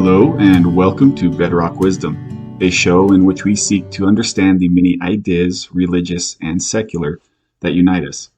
Hello and welcome to Bedrock Wisdom, a show in which we seek to understand the many ideas, religious and secular, that unite us.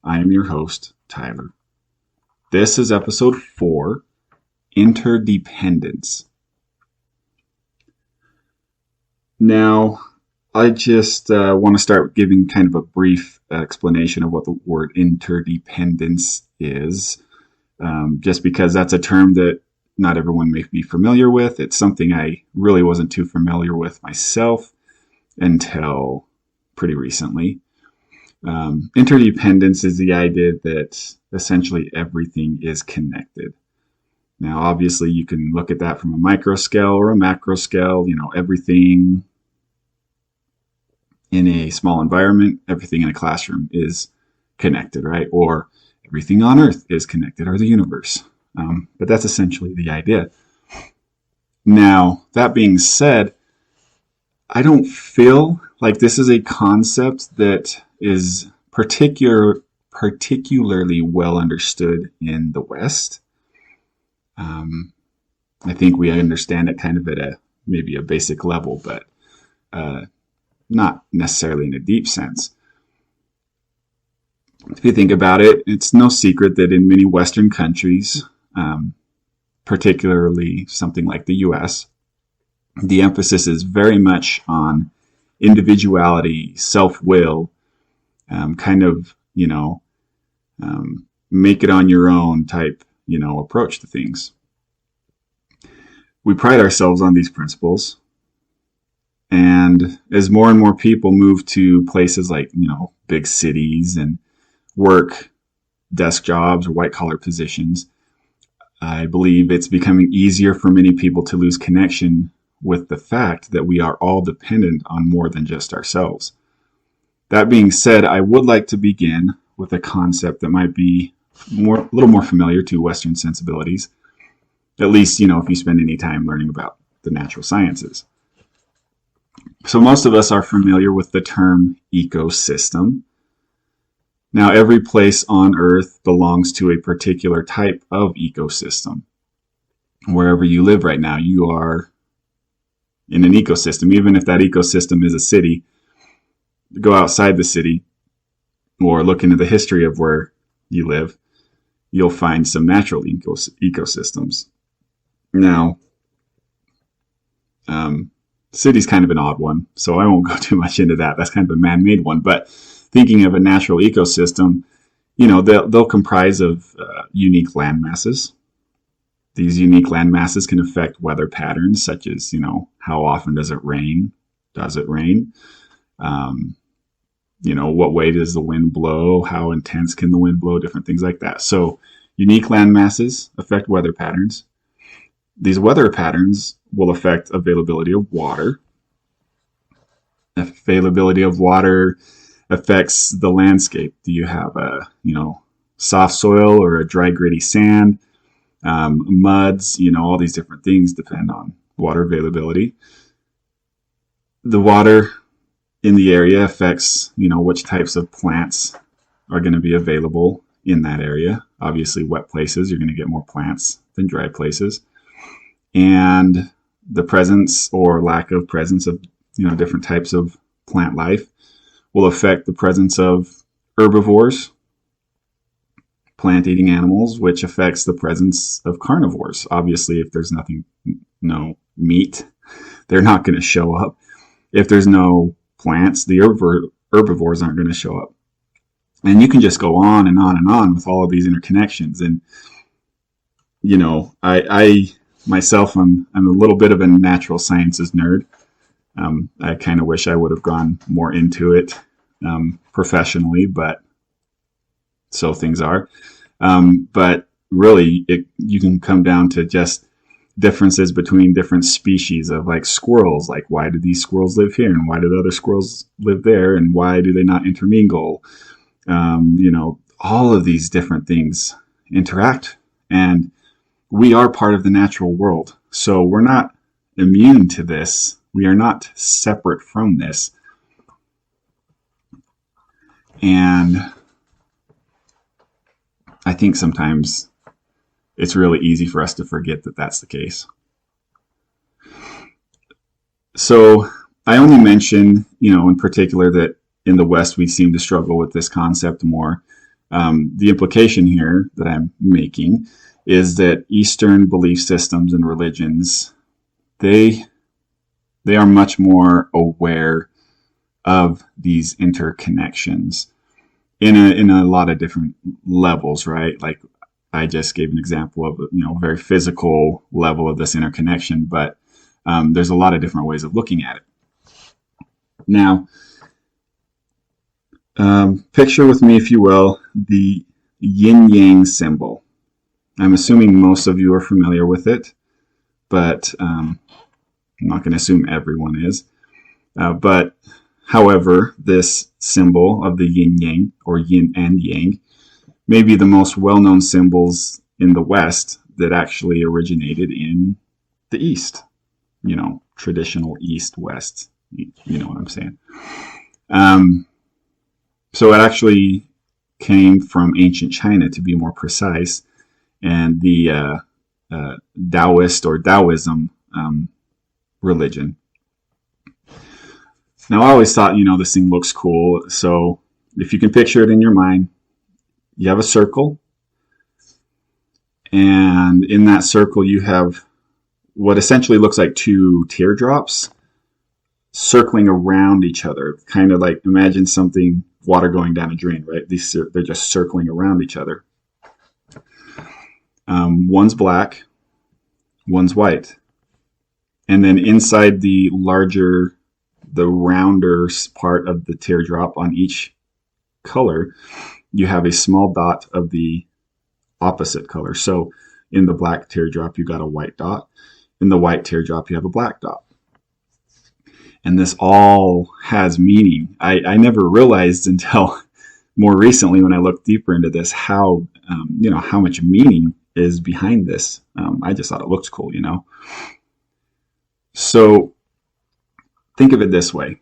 I am your host, Tyler. This is episode 4, Interdependence. Now, I just want to start giving kind of a brief explanation of what the word interdependence is, just because that's a term that not everyone may be familiar with. It's something I really wasn't too familiar with myself until pretty recently. Interdependence is the idea that essentially everything is connected. Now, obviously, you can look at that from a micro scale or a macro scale. Everything in a small environment, everything in a classroom is connected, right? Or everything on Earth is connected, or the universe. But that's essentially the idea. Now, that being said, I don't feel like this is a concept that is particularly well understood in the West. I think we understand it kind of at maybe a basic level, but not necessarily in a deep sense. If you think about it, it's no secret that in many Western countries, particularly something like the US, the emphasis is very much on individuality, self-will, kind of, make it on your own type, approach to things. We pride ourselves on these principles. And as more and more people move to places like, big cities and work desk jobs or white-collar positions, I believe it's becoming easier for many people to lose connection with the fact that we are all dependent on more than just ourselves. That being said, I would like to begin with a concept that might be a little more familiar to Western sensibilities, at least, if you spend any time learning about the natural sciences. So most of us are familiar with the term ecosystem. Now, every place on Earth belongs to a particular type of ecosystem. Wherever you live right now, you are in an ecosystem. Even if that ecosystem is a city, go outside the city or look into the history of where you live, you'll find some natural ecosystems. Now, city's kind of an odd one, so I won't go too much into that. That's kind of a man-made one, but thinking of a natural ecosystem, they'll comprise of unique land masses. These unique land masses can affect weather patterns, such as, how often does it rain? Does it rain? What way does the wind blow? How intense can the wind blow? Different things like that. So unique land masses affect weather patterns. These weather patterns will affect availability of water. Availability of water affects the landscape. Do you have a, soft soil or a dry, gritty sand? Muds, all these different things depend on water availability. The water in the area affects, which types of plants are going to be available in that area. Obviously, wet places, you're going to get more plants than dry places. And the presence or lack of presence of, different types of plant life will affect the presence of herbivores, plant-eating animals, which affects the presence of carnivores. Obviously, if there's no meat, they're not going to show up. If there's no plants, the herbivores aren't going to show up. And you can just go on and on and on with all of these interconnections. And, I myself, I'm a little bit of a natural sciences nerd. I kind of wish I would have gone more into it professionally, but so things are. But really, you can come down to just differences between different species of like squirrels. Like, why do these squirrels live here, and why do the other squirrels live there, and why do they not intermingle? All of these different things interact, and we are part of the natural world. So we're not immune to this. We are not separate from this. And I think sometimes it's really easy for us to forget that that's the case. So I only mention, in particular that in the West we seem to struggle with this concept more. The implication here that I'm making is that Eastern belief systems and religions, they are much more aware of these interconnections in a lot of different levels, right? Like I just gave an example of a very physical level of this interconnection, but there's a lot of different ways of looking at it. Now, picture with me, if you will, the Yin Yang symbol. I'm assuming most of you are familiar with it, but I'm not going to assume everyone is. But however, this symbol of the Yin Yang, or Yin and Yang, may be the most well-known symbols in the West that actually originated in the East. Traditional East-West. You know what I'm saying. So it actually came from ancient China, to be more precise, and the Daoist or Taoism religion. Now, I always thought, this thing looks cool. So if you can picture it in your mind, you have a circle. And in that circle, you have what essentially looks like two teardrops circling around each other. Kind of like, imagine something, water going down a drain, right? They're just circling around each other. One's black, one's white. And then inside the rounder part of the teardrop on each color, you have a small dot of the opposite color. So in the black teardrop, you got a white dot. In the white teardrop, you have a black dot. And this all has meaning. I never realized until more recently, when I looked deeper into this, how much meaning is behind this. I just thought it looked cool, So think of it this way.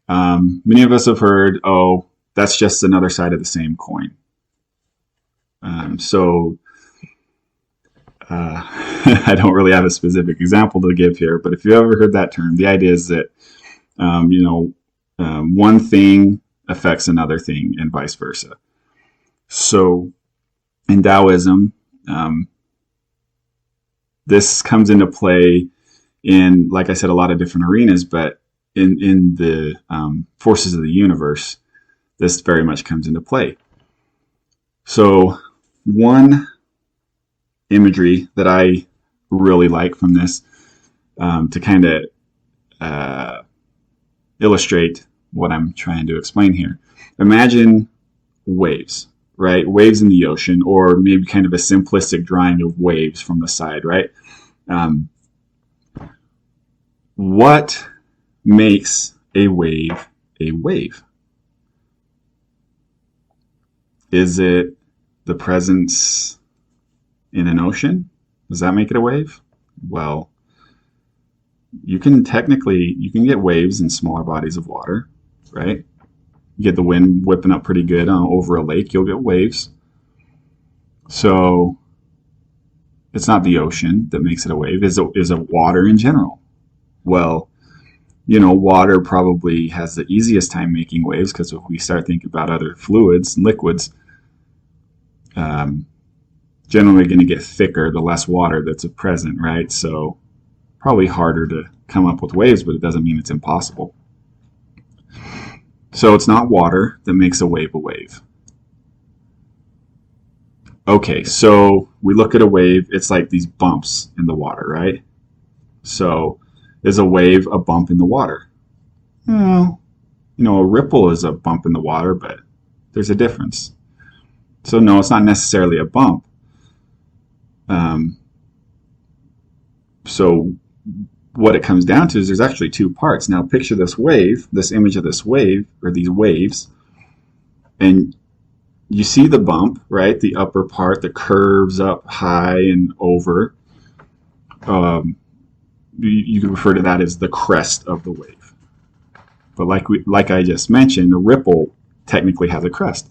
Many of us have heard, oh, that's just another side of the same coin. I don't really have a specific example to give here, but if you ever heard that term, the idea is that, one thing affects another thing and vice versa. So in Taoism, this comes into play in, like I said, a lot of different arenas, but in the forces of the universe, this very much comes into play. So one imagery that I really like from this, to kind of illustrate what I'm trying to explain here. Imagine waves, right? Waves in the ocean, or maybe kind of a simplistic drawing of waves from the side, right? What makes a wave a wave? Is it the presence in an ocean? Does that make it a wave? Well, you can get waves in smaller bodies of water, right? You get the wind whipping up pretty good over a lake, you'll get waves. So it's not the ocean that makes it a wave. Is it water in general? Well, water probably has the easiest time making waves, because if we start thinking about other fluids and liquids, generally going to get thicker the less water that's present, right? So probably harder to come up with waves, but it doesn't mean it's impossible. So it's not water that makes a wave a wave. Okay, so we look at a wave, it's like these bumps in the water, right? So is a wave a bump in the water? Well, a ripple is a bump in the water, but there's a difference. So no, it's not necessarily a bump. So what it comes down to is there's actually two parts. Now picture this wave, this image of this wave, or these waves, and you see the bump, right? The upper part that curves up high and over. You can refer to that as the crest of the wave. But like I just mentioned, a ripple technically has a crest.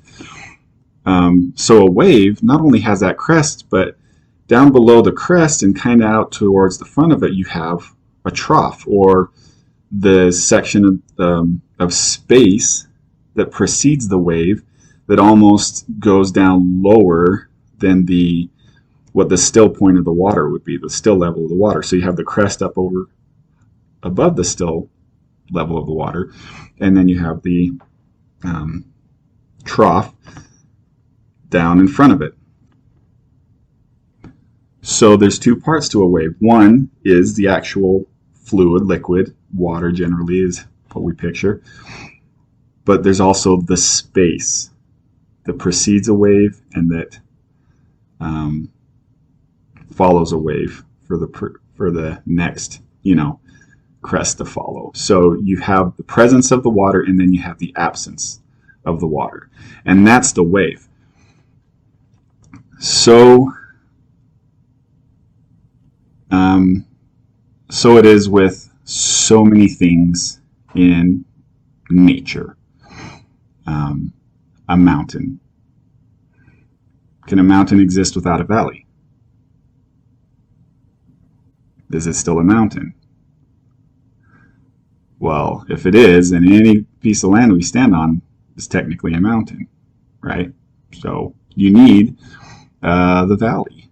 So a wave not only has that crest, but down below the crest and kind of out towards the front of it, you have a trough, or the section of space that precedes the wave that almost goes down lower than what the still point of the water would be, the still level of the water. So you have the crest up over above the still level of the water, and then you have the trough down in front of it. So there's two parts to a wave. One is the actual fluid, liquid, water generally is what we picture. But there's also the space that precedes a wave and that follows a wave for the next, crest to follow. So you have the presence of the water, and then you have the absence of the water, and that's the wave. So it is with so many things in nature. A mountain. Can a mountain exist without a valley? Is it still a mountain? Well, if it is, then any piece of land we stand on is technically a mountain, right? So you need the valley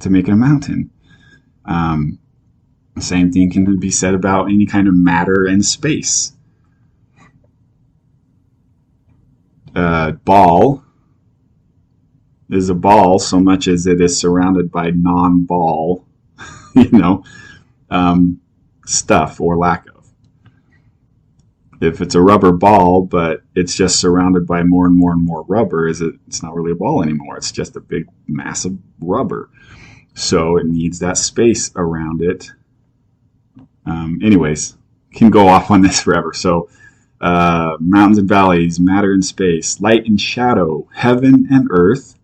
to make it a mountain. Same thing can be said about any kind of matter and space. Ball is a ball so much as it is surrounded by non-ball, stuff or lack of. If it's a rubber ball, but it's just surrounded by more and more and more rubber, it's not really a ball anymore. It's just a big mass of rubber. So it needs that space around it. Anyways, can go off on this forever. So mountains and valleys, matter and space, light and shadow, heaven and earth.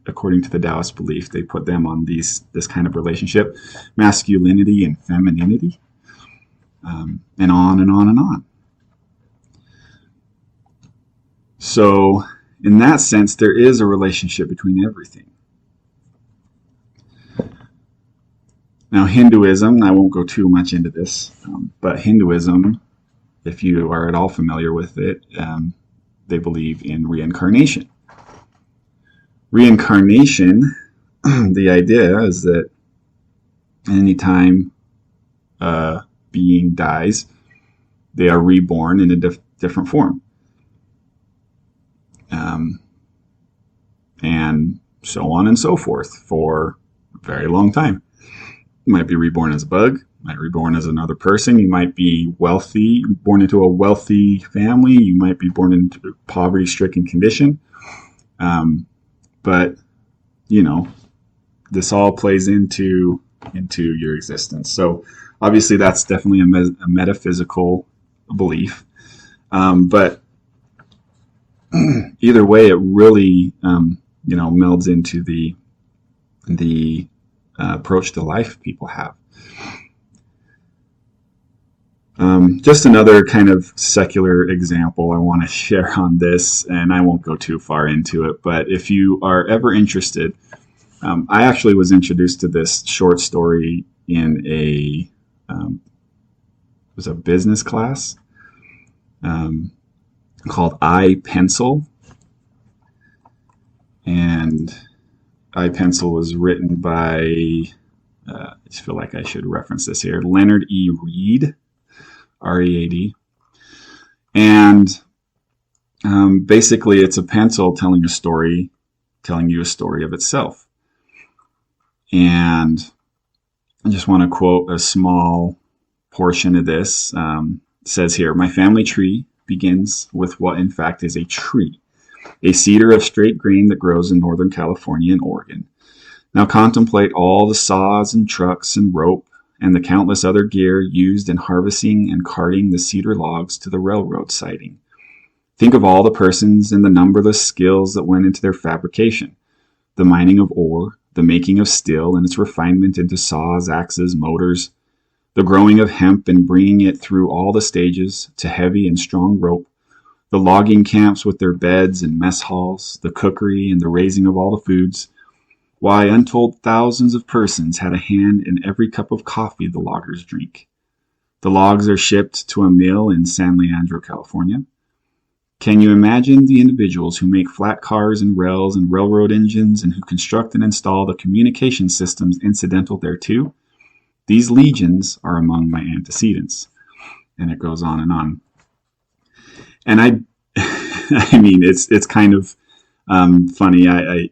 According to the Daoist belief, they put them on this kind of relationship, masculinity and femininity, and on and on and on. So in that sense, there is a relationship between everything. Now, Hinduism, I won't go too much into this, but Hinduism, if you are at all familiar with it, they believe in reincarnation. Reincarnation, the idea is that anytime a being dies, they are reborn in a different form. And so on and so forth for a very long time. You might be reborn as a bug, you might be reborn as another person, you might be wealthy, born into a wealthy family, you might be born into a poverty-stricken condition. But, this all plays into your existence. So obviously that's definitely a metaphysical belief. But either way, it really, melds into the approach to life people have. Just another kind of secular example I want to share on this, and I won't go too far into it, but if you are ever interested, I actually was introduced to this short story in it was a business class called I, Pencil. And I, Pencil was written by, I just feel like I should reference this here, Leonard E. Read, R-E-A-D. And basically it's a pencil telling you a story of itself. And I just want to quote a small portion of this. It says here, my family tree begins with what in fact is a tree, a cedar of straight grain that grows in Northern California and Oregon. Now contemplate all the saws and trucks and rope and the countless other gear used in harvesting and carting the cedar logs to the railroad siding. Think of all the persons and the numberless skills that went into their fabrication, the mining of ore, the making of steel and its refinement into saws, axes, motors, the growing of hemp and bringing it through all the stages to heavy and strong rope, the logging camps with their beds and mess halls, the cookery and the raising of all the foods. Why, untold thousands of persons had a hand in every cup of coffee the loggers drink. The logs are shipped to a mill in San Leandro, California. Can you imagine the individuals who make flat cars and rails and railroad engines and who construct and install the communication systems incidental thereto? These legions are among my antecedents. And it goes on and on. And I mean, it's kind of funny. I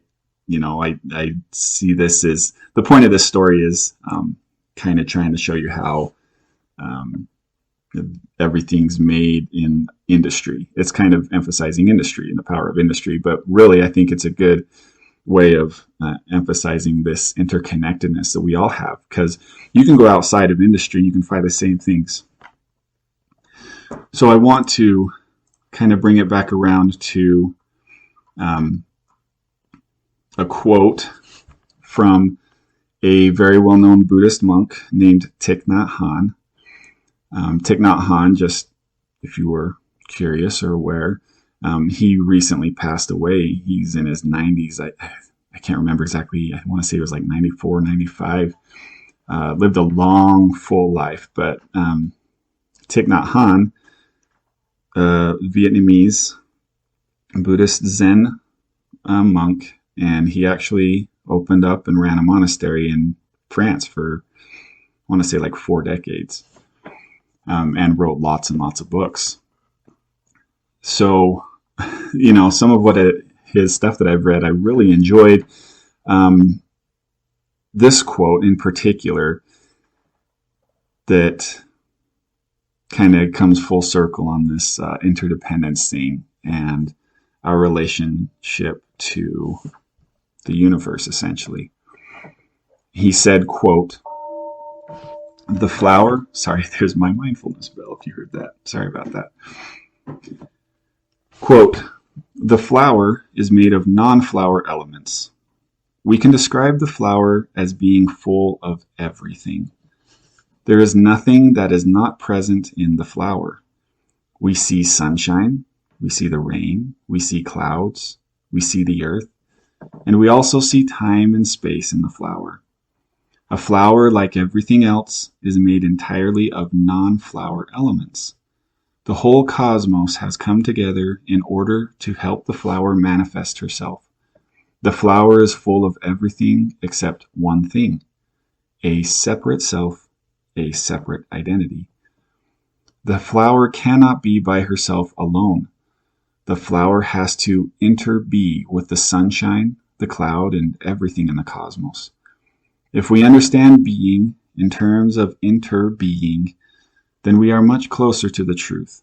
see this as the point of this story is kind of trying to show you how everything's made in industry. It's kind of emphasizing industry and the power of industry, but really I think it's a good way of emphasizing this interconnectedness that we all have, because you can go outside of industry and you can find the same things. So I want to kind of bring it back around to a quote from a very well-known Buddhist monk named Thich Nhat Hanh. Thich Nhat Hanh, just if you were curious or aware, he recently passed away. He's in his 90s. I can't remember exactly. I want to say it was like 94, 95. Lived a long, full life. But Thich Nhat Hanh, Vietnamese Buddhist Zen monk, and he actually opened up and ran a monastery in France for, I want to say, like 4 decades. And wrote lots and lots of books. So, some of his stuff that I've read, I really enjoyed. This quote in particular that kind of comes full circle on this interdependence thing and our relationship to the universe, essentially. He said, quote, "The flower," sorry, there's my mindfulness bell if you heard that. Sorry about that. Quote, "The flower is made of non-flower elements. We can describe the flower as being full of everything. There is nothing that is not present in the flower. We see sunshine, we see the rain, we see clouds, we see the earth, and we also see time and space in the flower. A flower, like everything else, is made entirely of non-flower elements. The whole cosmos has come together in order to help the flower manifest herself. The flower is full of everything except one thing, a separate self, a separate identity. The flower cannot be by herself alone. The flower has to interbe with the sunshine, the cloud, and everything in the cosmos. If we understand being in terms of interbeing, then we are much closer to the truth.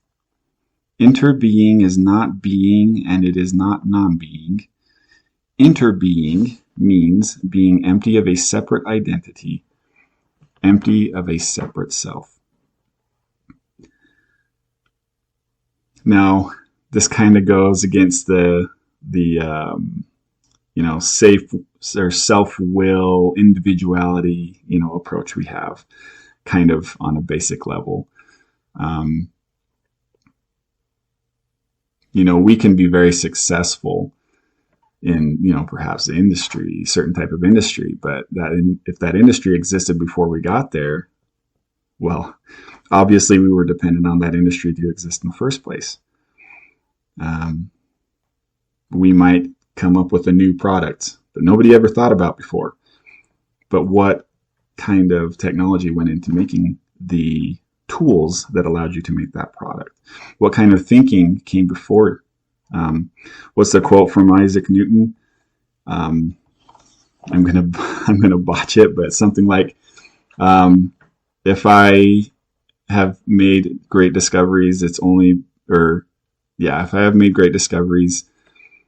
Interbeing is not being and it is not non-being. Interbeing means being empty of a separate identity, empty of a separate self." Now, this kind of goes against the safe or self-will, individuality, approach we have, kind of on a basic level. We can be very successful in, perhaps the industry, certain type of industry, but if that industry existed before we got there, well, obviously we were dependent on that industry to exist in the first place. We might come up with a new product that nobody ever thought about before. But what kind of technology went into making the tools that allowed you to make that product? What kind of thinking came before? What's the quote from Isaac Newton? I'm gonna botch it, but something like, if I have made great discoveries, if I have made great discoveries,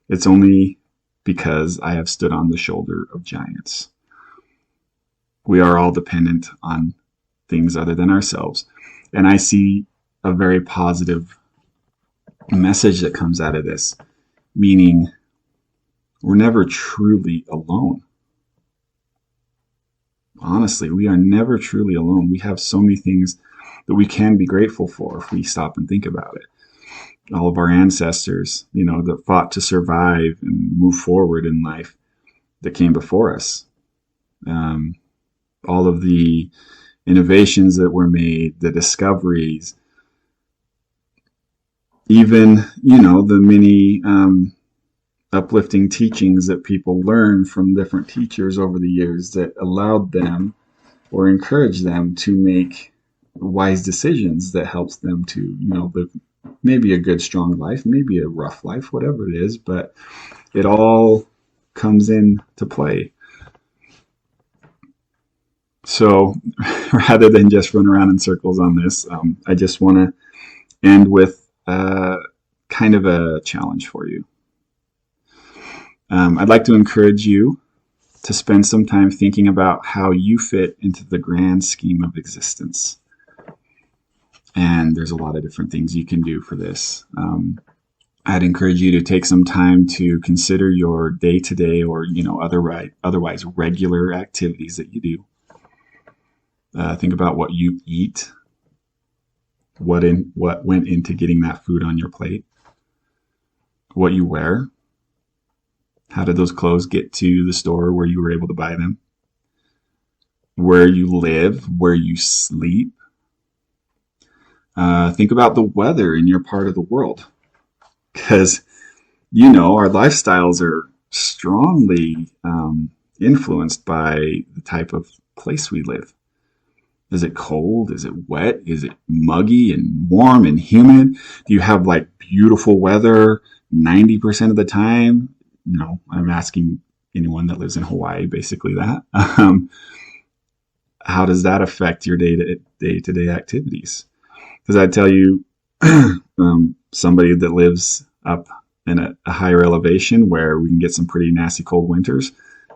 it's only because I have stood on the shoulder of giants. We are all dependent on things other than ourselves. And I see a very positive message that comes out of this, meaning we're never truly alone. Honestly, we are never truly alone. We have so many things that we can be grateful for if we stop and think about it. All of our ancestors, that fought to survive and move forward in life that came before us. All of the, innovations that were made, the discoveries, even, the many uplifting teachings that people learned from different teachers over the years that allowed them or encouraged them to make wise decisions that helps them to, live maybe a good, strong life, maybe a rough life, whatever it is, but it all comes into play. So rather than just run around in circles on this, I just want to end with kind of a challenge for you. I'd like to encourage you to spend some time thinking about how you fit into the grand scheme of existence. And there's a lot of different things you can do for this. I'd encourage you to take some time to consider your day-to-day or, otherwise regular activities that you do. Think about what you eat, what went into getting that food on your plate, what you wear, how did those clothes get to the store where you were able to buy them, where you live, where you sleep. Think about the weather in your part of the world, because, our lifestyles are strongly influenced by the type of place we live. Is it cold? Is it wet? Is it muggy and warm and humid? Do you have beautiful weather 90% of the time? I'm asking anyone that lives in Hawaii, basically that. How does that affect your day-to-day activities? Because I tell you, somebody that lives up in a higher elevation where we can get some pretty nasty cold winters,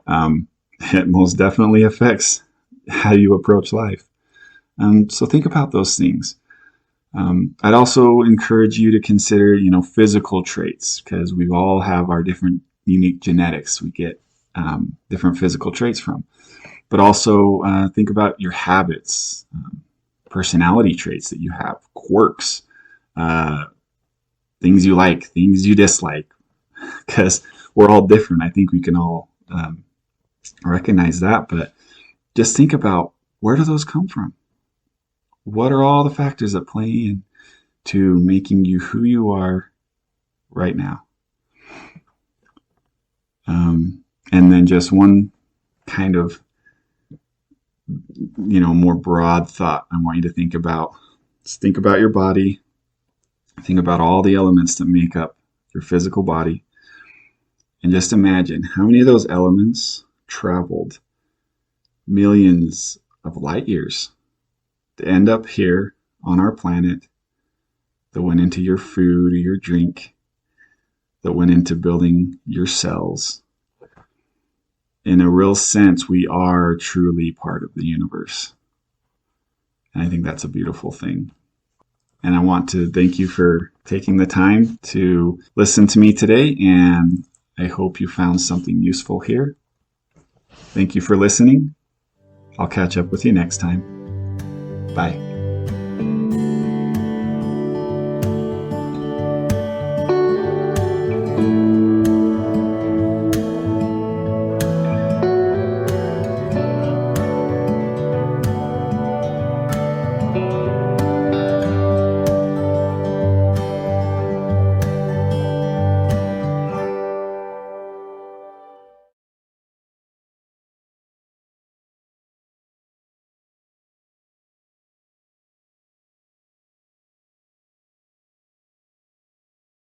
it most definitely affects how you approach life. So think about those things. I'd also encourage you to consider, physical traits, because we all have our different unique genetics we get different physical traits from. But also think about your habits, personality traits that you have, quirks, things you like, things you dislike, because we're all different. I think we can all recognize that, but just think about, where do those come from? What are all the factors that play into making you who you are right now? And then just one kind of, more broad thought I want you to think about. Just think about your body. Think about all the elements that make up your physical body. And just imagine how many of those elements traveled millions of light years to end up here on our planet, that went into your food or your drink, that went into building your cells. In a real sense, we are truly part of the universe. And I think that's a beautiful thing. And I want to thank you for taking the time to listen to me today, and I hope you found something useful here. Thank you for listening. I'll catch up with you next time. Bye.